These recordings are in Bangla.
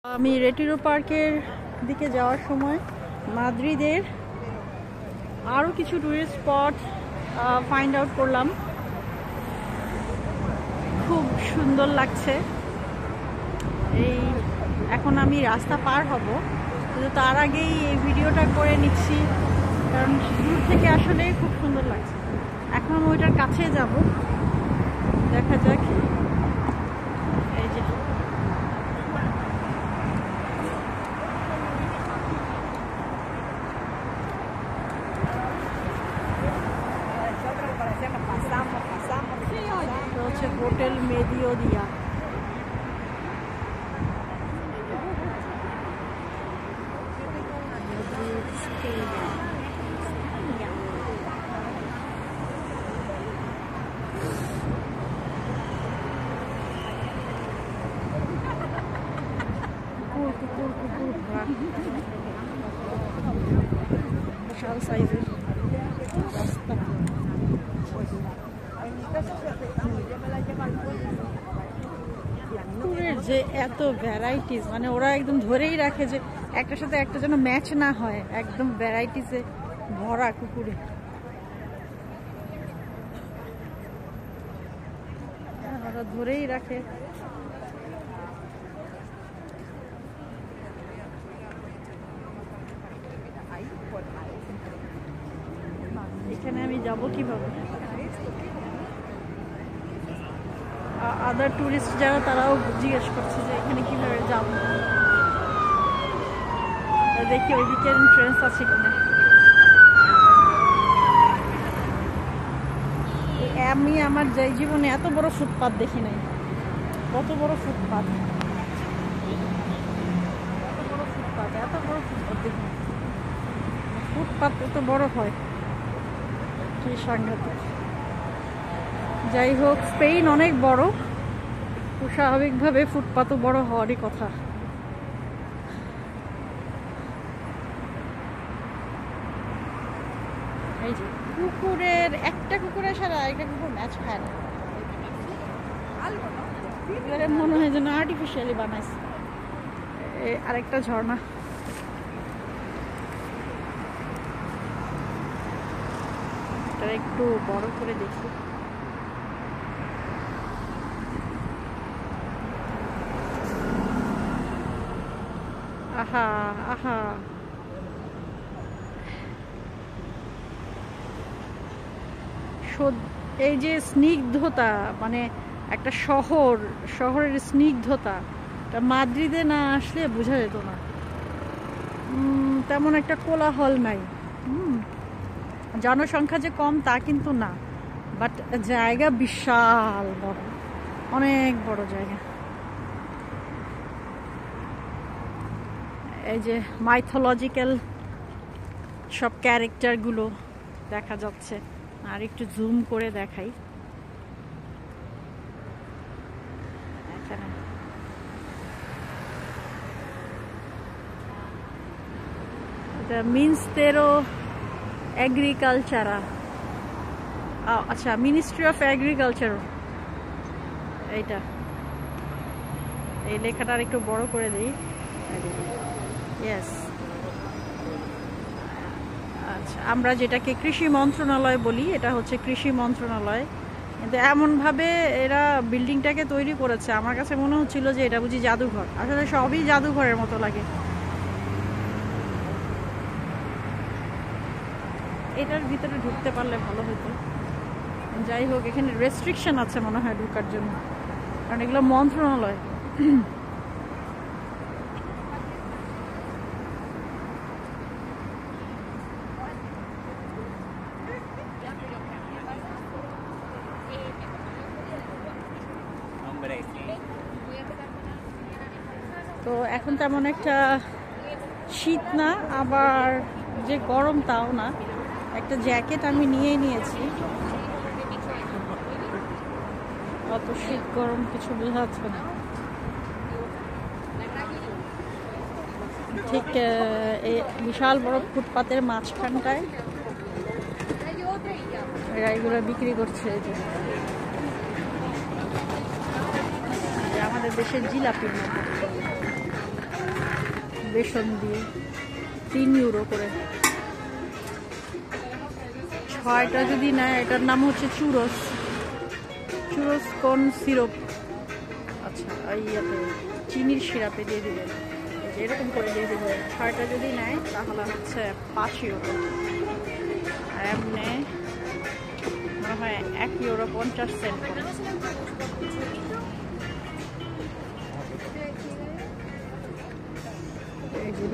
আমি রেটিরো পার্কের দিকে যাওয়ার সময় মাদ্রিদের আরও কিছু টুরিস্ট স্পট ফাইন্ড আউট করলাম। খুব সুন্দর লাগছে। এই এখন আমি রাস্তা পার হব, কিন্তু তার আগেই এই ভিডিওটা করে নিচ্ছি, কারণ দূর থেকে আসলে খুব সুন্দর লাগছে। এখন আমি ওইটার কাছে যাব, দেখা যাক। এই যে হচ্ছে হোটেল মেদিওদিয়া। বিশাল সাইজের রাস্তা। কুকুরের যে এত ভ্যারাইটিস, মানে ওরা একদম ধরেই রাখে যে একটার সাথে একটা যেন ম্যাচ না হয়, একদম ভ্যারাইটিসে ভরা কুকুরে। ওরা ধরেই রাখে। এখানে আমি যাব কিভাবে? আদার টুরিস্ট যারা, তারাও জিজ্ঞেস করছে যে এখানে কিভাবে যাব। দেখি ওইদিকে এন্ট্রেন্স আছে কিনা। আমি আমার যাই জীবনে এত বড় ফুটপাত দেখি নাই। কত বড় ফুটপাত, এত বড় ফুটপাত দেখি। ফুটপাত এত বড় হয়, কি সাংঘাতিক। যাই হোক, স্পেন অনেক বড়, তো স্বাভাবিকভাবে ফুটপাতও বড় হওয়ারই কথা। এই যে কুকুরের, একটা কুকুরের সাথে আরেকটা কুকুর ম্যাচ খায় না। মনে হয় যেন আর্টিফিশিয়ালি বানাইছে। আরেকটা ঝর্ণা। এটা একটু বড় করে দেখি। আহা আহা, এই যে স্নিগ্ধতা, মানে একটা শহরের স্নিগ্ধতা, এটা মাদ্রিদে না আসলে বোঝা যেত না। তেমন একটা কোলাহল নাই। জনসংখ্যা যে কম তা কিন্তু না, বাট জায়গা বিশাল বড়, অনেক বড় জায়গা। এই যে মাইথোলজিক্যাল সব ক্যারেক্টারগুলো দেখা যাচ্ছে। আর একটু জুম করে দেখাই। এখানে এটা মিনস্তেরো এগ্রিকালচারা, আচ্ছা, মিনিস্ট্রি অফ এগ্রিকালচার। এইটা, এই লেখাটা আর একটু বড় করে দিই। ইয়েস, আচ্ছা, আমরা যেটাকে কৃষি মন্ত্রণালয় বলি, এটা হচ্ছে কৃষি মন্ত্রণালয়। কিন্তু এমনভাবে এরা বিল্ডিংটাকে তৈরি করেছে, আমার কাছে মনে হচ্ছিল যে এটা বুঝি জাদুঘর। আসলে সবই জাদুঘরের মতো লাগে। এটার ভিতরে ঢুকতে পারলে ভালো হতো। যাই হোক, এখানে রেস্ট্রিকশন আছে মনে হয় ঢোকার জন্য, কারণ এগুলো মন্ত্রণালয়। তো এখন তেমন একটা শীত না, আবার যে গরম তাও না। একটা জ্যাকেট আমি নিয়ে নিয়েছি, অত শীত গরম কিছু বোঝা যাচ্ছে না। ঠিক এই বিশাল বড় ফুটপাতের মাঝখানটায় এরা এগুলো বিক্রি করছে। যে আমাদের দেশের জিলাপির মতো। বেসন দিয়ে 3 ইউরো করে। 6টা যদি নেয়, এটার নাম হচ্ছে চুরোস, চুরোস কোন সিরপ। আচ্ছা, ইয়াতে চিনির সিরাপে দিয়ে দিবে, এরকম করে দিয়ে দিবে। 6টা যদি নেয় তাহলে হচ্ছে 5 ইউরো, আর এমনি মনে হয় 1 ইউরো 50 সেন্ট।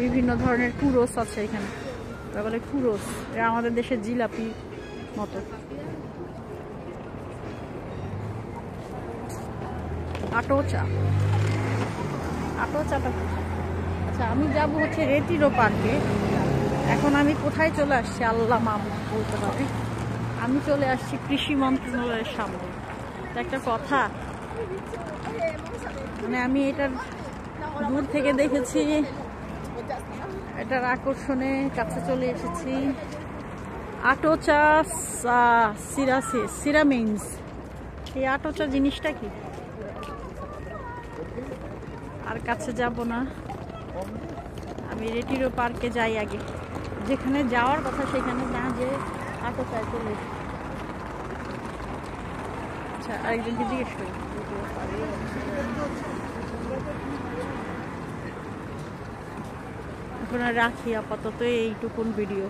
বিভিন্ন ধরনের কুরোস আছে এখানে, ওরা বলে কুরোস, এটা আমাদের দেশের জিলাপি মতো। আটোচা, আটোচাটা আচ্ছা, আমি যাব হচ্ছে রেটিরো পার্কে। এখন আমি কোথায় চলে আসছি আল্লাহ মাহবুব বলতে পারে। আমি চলে আসছি কৃষি মন্ত্রণালয়ের সামনে। এটা একটা কথা, মানে আমি এটার দূর থেকে দেখেছি, এটার আকর্ষণে কাছে চলে এসেছি। আটোচা সিরামিন্স, এই আটোচা জিনিসটা কি, আর কাছে যাব না, আমি রেটিরো পার্কে যাই আগে, যেখানে যাওয়ার কথা সেখানে না যে আটোচায় চলে এসেছি। আচ্ছা, আরেকজনকে জিজ্ঞেস করি। এখন রাখি আপাতত এইটুকুন ভিডিও।